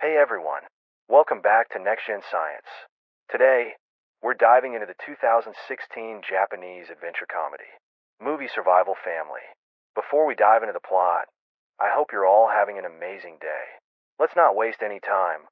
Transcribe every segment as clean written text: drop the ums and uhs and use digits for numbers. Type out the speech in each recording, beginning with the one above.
Hey everyone, welcome back to Next Gen Science. Today, we're diving into the 2016 Japanese adventure comedy, Movie Survival Family. Before we dive into the plot, I hope you're all having an amazing day. Let's not waste any time.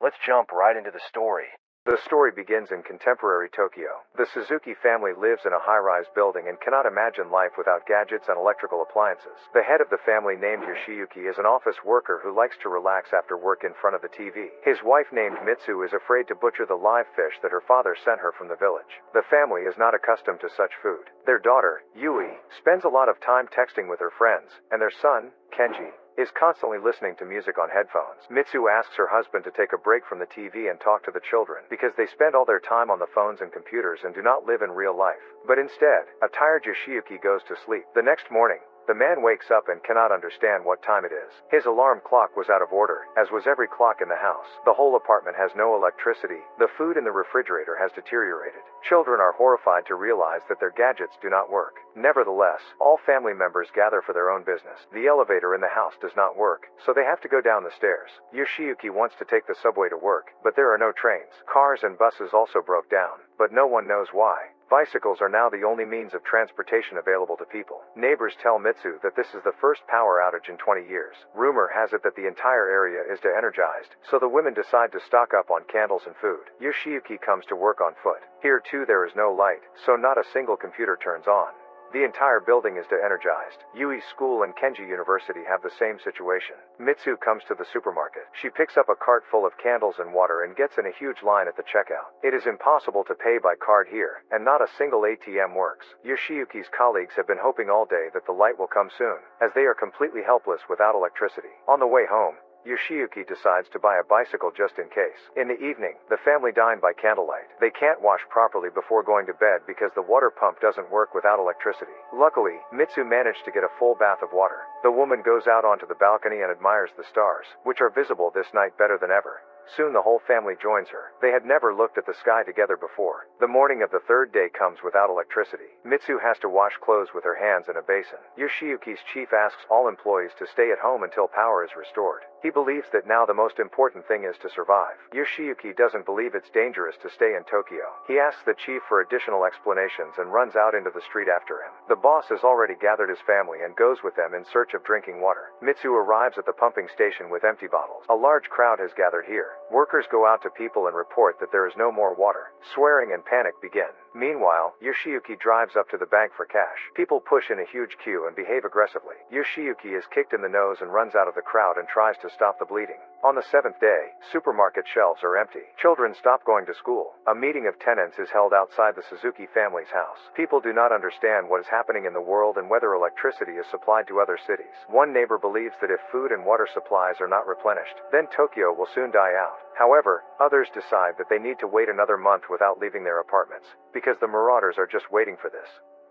Let's jump right into the story. The story begins in contemporary Tokyo. The Suzuki family lives in a high-rise building and cannot imagine life without gadgets and electrical appliances. The head of the family, named Yoshiyuki, is an office worker who likes to relax after work in front of the TV. His wife, named Mitsu, is afraid to butcher the live fish that her father sent her from the village. The family is not accustomed to such food. Their daughter, Yui, spends a lot of time texting with her friends, and their son, Kenji, is constantly listening to music on headphones. Mitsu asks her husband to take a break from the TV and talk to the children, because they spend all their time on the phones and computers and do not live in real life. But instead, a tired Yoshiyuki goes to sleep. The next morning, the man wakes up and cannot understand what time it is. His alarm clock was out of order, as was every clock in the house. The whole apartment has no electricity. The food in the refrigerator has deteriorated. Children are horrified to realize that their gadgets do not work. Nevertheless, all family members gather for their own business. The elevator in the house does not work, so they have to go down the stairs. Yoshiyuki wants to take the subway to work, but there are no trains. Cars and buses also broke down, but no one knows why. Bicycles are now the only means of transportation available to people. Neighbors tell Mitsu that this is the first power outage in 20 years. Rumor has it that the entire area is de-energized, so the women decide to stock up on candles and food. Yoshiyuki comes to work on foot. Here too there is no light, so not a single computer turns on. The entire building is de-energized. Yui's school and Kenji University have the same situation. Mitsu comes to the supermarket. She picks up a cart full of candles and water and gets in a huge line at the checkout. It is impossible to pay by card here, and not a single ATM works. Yoshiyuki's colleagues have been hoping all day that the light will come soon, as they are completely helpless without electricity. On the way home, Yoshiyuki decides to buy a bicycle just in case. In the evening, the family dine by candlelight. They can't wash properly before going to bed because the water pump doesn't work without electricity. Luckily, Mitsu managed to get a full bath of water. The woman goes out onto the balcony and admires the stars, which are visible this night better than ever. Soon the whole family joins her. They had never looked at the sky together before. The morning of the third day comes without electricity. Mitsu has to wash clothes with her hands in a basin. Yoshiyuki's chief asks all employees to stay at home until power is restored. He believes that now the most important thing is to survive. Yoshiyuki doesn't believe it's dangerous to stay in Tokyo. He asks the chief for additional explanations and runs out into the street after him. The boss has already gathered his family and goes with them in search of drinking water. Mitsu arrives at the pumping station with empty bottles. A large crowd has gathered here. Workers go out to people and report that there is no more water. Swearing and panic begin. Meanwhile, Yoshiyuki drives up to the bank for cash. People push in a huge queue and behave aggressively. Yoshiyuki is kicked in the nose and runs out of the crowd and tries to stop the bleeding. On the seventh day, supermarket shelves are empty. Children stop going to school. A meeting of tenants is held outside the Suzuki family's house. People do not understand what is happening in the world and whether electricity is supplied to other cities. One neighbor believes that if food and water supplies are not replenished, then Tokyo will soon die out. However, others decide that they need to wait another month without leaving their apartments, because the marauders are just waiting for this.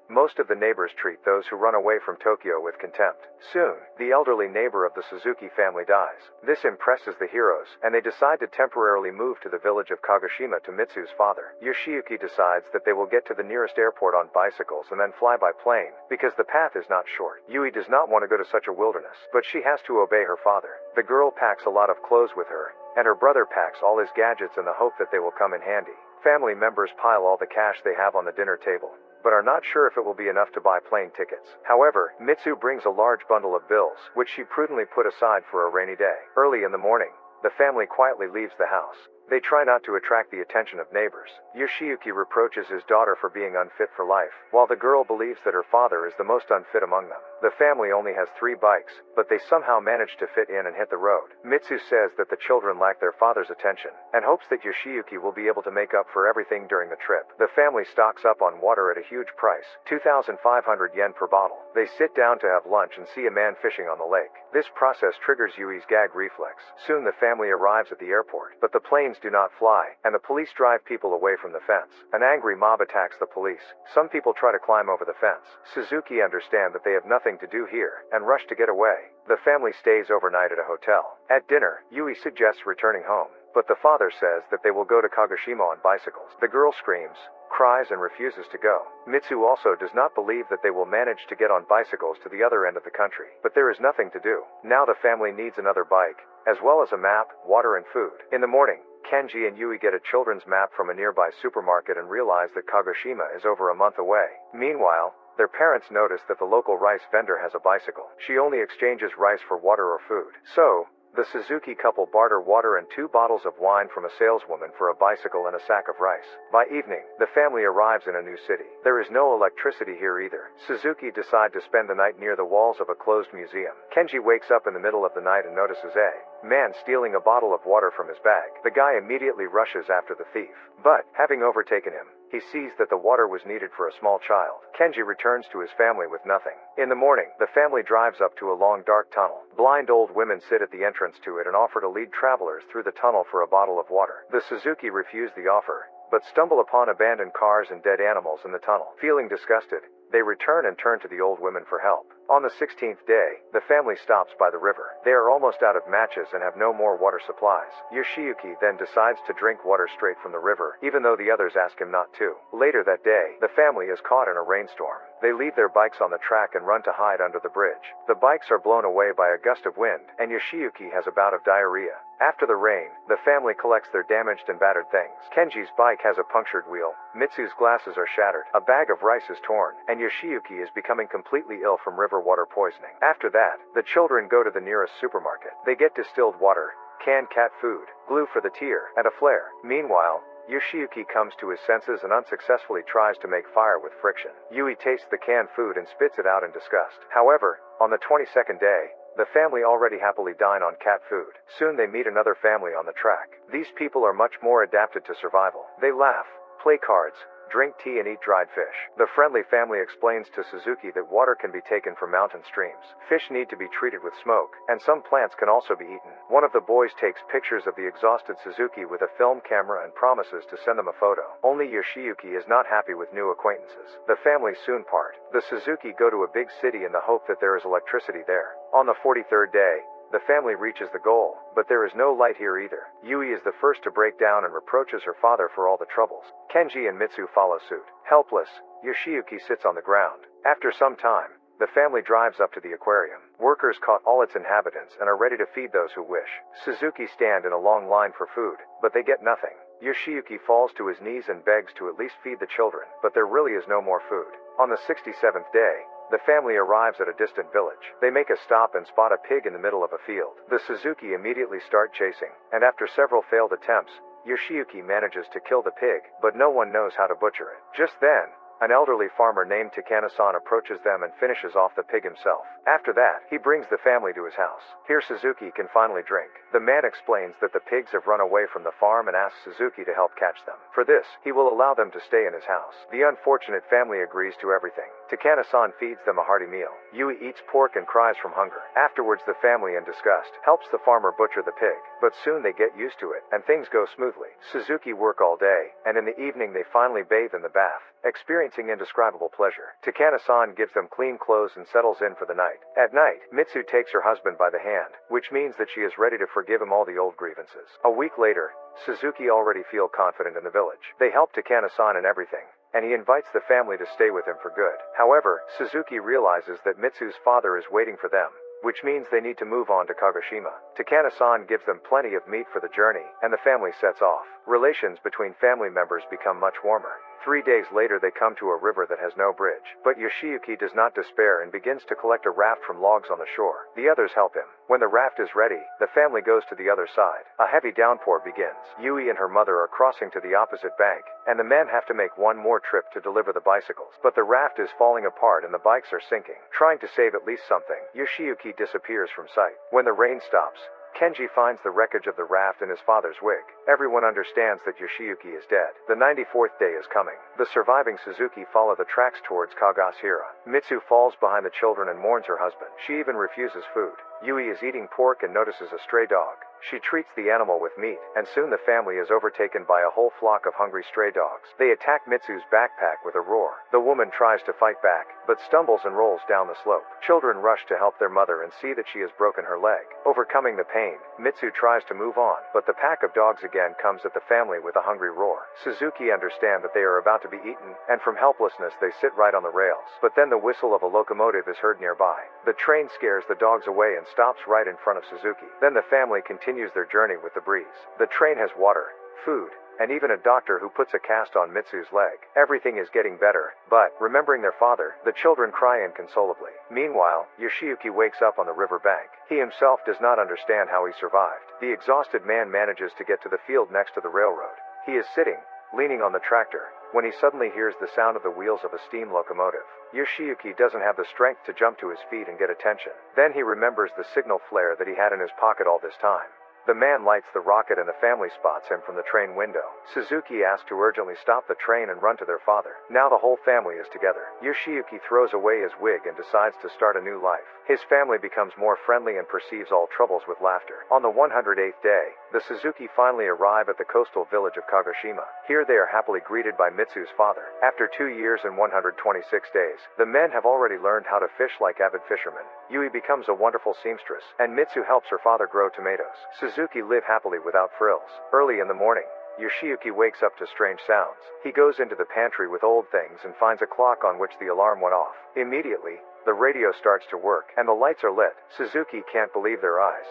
Most of the neighbors treat those who run away from Tokyo with contempt. Soon, the elderly neighbor of the Suzuki family dies. This impresses the heroes, and they decide to temporarily move to the village of Kagoshima to Mitsu's father. Yoshiyuki decides that they will get to the nearest airport on bicycles and then fly by plane, because the path is not short. Yui does not want to go to such a wilderness, but she has to obey her father. The girl packs a lot of clothes with her, and her brother packs all his gadgets in the hope that they will come in handy. Family members pile all the cash they have on the dinner table, but are not sure if it will be enough to buy plane tickets. However, Mitsu brings a large bundle of bills, which she prudently put aside for a rainy day. Early in the morning, the family quietly leaves the house. They try not to attract the attention of neighbors. Yoshiyuki reproaches his daughter for being unfit for life, while the girl believes that her father is the most unfit among them. The family only has 3 bikes, but they somehow manage to fit in and hit the road. Mitsu says that the children lack their father's attention, and hopes that Yoshiyuki will be able to make up for everything during the trip. The family stocks up on water at a huge price, 2,500 yen per bottle. They sit down to have lunch and see a man fishing on the lake. This process triggers Yui's gag reflex. Soon the family arrives at the airport, but the planes do not fly, and the police drive people away from the fence. An angry mob attacks the police. Some people try to climb over the fence. Suzuki understand that they have nothing to do here, and rush to get away. The family stays overnight at a hotel. At dinner, Yui suggests returning home, but the father says that they will go to Kagoshima on bicycles. The girl screams, cries, and refuses to go. Mitsu also does not believe that they will manage to get on bicycles to the other end of the country. But there is nothing to do. Now the family needs another bike, as well as a map, water, and food. In the morning, Kenji and Yui get a children's map from a nearby supermarket and realize that Kagoshima is over a month away. Meanwhile, their parents notice that the local rice vendor has a bicycle. She only exchanges rice for water or food. So, the Suzuki couple barter water and 2 bottles of wine from a saleswoman for a bicycle and a sack of rice. By evening, the family arrives in a new city. There is no electricity here either. Suzuki decide to spend the night near the walls of a closed museum. Kenji wakes up in the middle of the night and notices a man stealing a bottle of water from his bag. The guy immediately rushes after the thief. But, having overtaken him, he sees that the water was needed for a small child. Kenji returns to his family with nothing. In the morning, the family drives up to a long dark tunnel. Blind old women sit at the entrance to it and offer to lead travelers through the tunnel for a bottle of water. The Suzuki refuse the offer, but stumble upon abandoned cars and dead animals in the tunnel. Feeling disgusted, they return and turn to the old women for help. On the 16th day, the family stops by the river. They are almost out of matches and have no more water supplies. Yoshiyuki then decides to drink water straight from the river, even though the others ask him not to. Later that day, the family is caught in a rainstorm. They leave their bikes on the track and run to hide under the bridge. The bikes are blown away by a gust of wind, and Yoshiyuki has a bout of diarrhea. After the rain, the family collects their damaged and battered things. Kenji's bike has a punctured wheel, Mitsu's glasses are shattered, a bag of rice is torn, and Yoshiyuki is becoming completely ill from river water poisoning. After that, the children go to the nearest supermarket. They get distilled water, canned cat food, glue for the tear, and a flare. Meanwhile, Yoshiyuki comes to his senses and unsuccessfully tries to make fire with friction. Yui tastes the canned food and spits it out in disgust. However, on the 22nd day, the family already happily dine on cat food. Soon they meet another family on the track. These people are much more adapted to survival. They laugh, play cards, drink tea and eat dried fish. The friendly family explains to Suzuki that water can be taken from mountain streams. Fish need to be treated with smoke, and some plants can also be eaten. One of the boys takes pictures of the exhausted Suzuki with a film camera and promises to send them a photo. Only Yoshiyuki is not happy with new acquaintances. The family soon part. The Suzuki go to a big city in the hope that there is electricity there. On the 43rd day, the family reaches the goal, but there is no light here either. Yui is the first to break down and reproaches her father for all the troubles. Kenji and Mitsu follow suit. Helpless, Yoshiyuki sits on the ground. After some time, the family drives up to the aquarium. Workers caught all its inhabitants and are ready to feed those who wish. Suzuki stand in a long line for food, but they get nothing. Yoshiyuki falls to his knees and begs to at least feed the children, but there really is no more food. On the 67th day, the family arrives at a distant village. They make a stop and spot a pig in the middle of a field. The Suzuki immediately start chasing, and after several failed attempts, Yoshiyuki manages to kill the pig, but no one knows how to butcher it. Just then, an elderly farmer named Takana-san approaches them and finishes off the pig himself. After that, he brings the family to his house. Here Suzuki can finally drink. The man explains that the pigs have run away from the farm and asks Suzuki to help catch them. For this, he will allow them to stay in his house. The unfortunate family agrees to everything. Takana-san feeds them a hearty meal. Yui eats pork and cries from hunger. Afterwards, the family, in disgust, helps the farmer butcher the pig. But soon they get used to it, and things go smoothly. Suzuki work all day, and in the evening they finally bathe in the bath, experiencing indescribable pleasure. Takana-san gives them clean clothes and settles in for the night. At night, Mitsu takes her husband by the hand, which means that she is ready to forgive him all the old grievances. A week later, Suzuki already feel confident in the village. They help Takana-san in everything, and he invites the family to stay with him for good. However, Suzuki realizes that Mitsu's father is waiting for them, which means they need to move on to Kagoshima. Takana-san gives them plenty of meat for the journey, and the family sets off. Relations between family members become much warmer. 3 days later they come to a river that has no bridge. But Yoshiyuki does not despair and begins to collect a raft from logs on the shore. The others help him. When the raft is ready, the family goes to the other side. A heavy downpour begins. Yui and her mother are crossing to the opposite bank, and the men have to make one more trip to deliver the bicycles. But the raft is falling apart and the bikes are sinking. Trying to save at least something, Yoshiyuki disappears from sight. When the rain stops, Kenji finds the wreckage of the raft in his father's wig. Everyone understands that Yoshiyuki is dead. The 94th day is coming. The surviving Suzuki follow the tracks towards Kagashira. Mitsu falls behind the children and mourns her husband. She even refuses food. Yui is eating pork and notices a stray dog. She treats the animal with meat, and soon the family is overtaken by a whole flock of hungry stray dogs. They attack Mitsu's backpack with a roar. The woman tries to fight back, but stumbles and rolls down the slope. Children rush to help their mother and see that she has broken her leg. Overcoming the pain, Mitsu tries to move on, but the pack of dogs again comes at the family with a hungry roar. Suzuki understand that they are about to be eaten, and from helplessness they sit right on the rails. But then the whistle of a locomotive is heard nearby. The train scares the dogs away and stops right in front of Suzuki. Then the family continues their journey with the breeze. The train has water, food, and even a doctor who puts a cast on Mitsu's leg. Everything is getting better, but, remembering their father, the children cry inconsolably. Meanwhile, Yoshiyuki wakes up on the river bank. He himself does not understand how he survived. The exhausted man manages to get to the field next to the railroad. He is sitting, leaning on the tractor, when he suddenly hears the sound of the wheels of a steam locomotive. Yoshiyuki doesn't have the strength to jump to his feet and get attention. Then he remembers the signal flare that he had in his pocket all this time. The man lights the rocket and the family spots him from the train window. Suzuki asks to urgently stop the train and run to their father. Now the whole family is together. Yoshiyuki throws away his wig and decides to start a new life. His family becomes more friendly and perceives all troubles with laughter. On the 108th day, the Suzuki finally arrive at the coastal village of Kagoshima. Here they are happily greeted by Mitsu's father. After 2 years and 126 days, the men have already learned how to fish like avid fishermen. Yui becomes a wonderful seamstress, and Mitsu helps her father grow tomatoes. Suzuki live happily without frills. Early in the morning, Yoshiyuki wakes up to strange sounds. He goes into the pantry with old things and finds a clock on which the alarm went off. Immediately, the radio starts to work, and the lights are lit. Suzuki can't believe their eyes.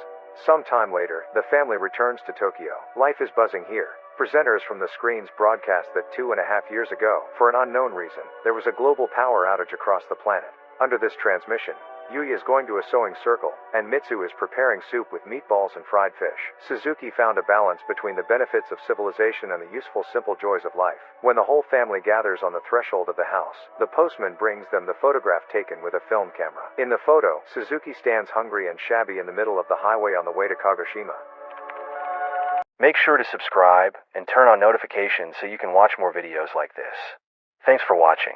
Some time later, the family returns to Tokyo. Life is buzzing here. Presenters from the screens broadcast that 2.5 years ago, for an unknown reason, there was a global power outage across the planet. Under this transmission, Yui is going to a sewing circle, and Mitsu is preparing soup with meatballs and fried fish. Suzuki found a balance between the benefits of civilization and the useful simple joys of life. When the whole family gathers on the threshold of the house, the postman brings them the photograph taken with a film camera. In the photo, Suzuki stands hungry and shabby in the middle of the highway on the way to Kagoshima. Make sure to subscribe and turn on notifications so you can watch more videos like this. Thanks for watching.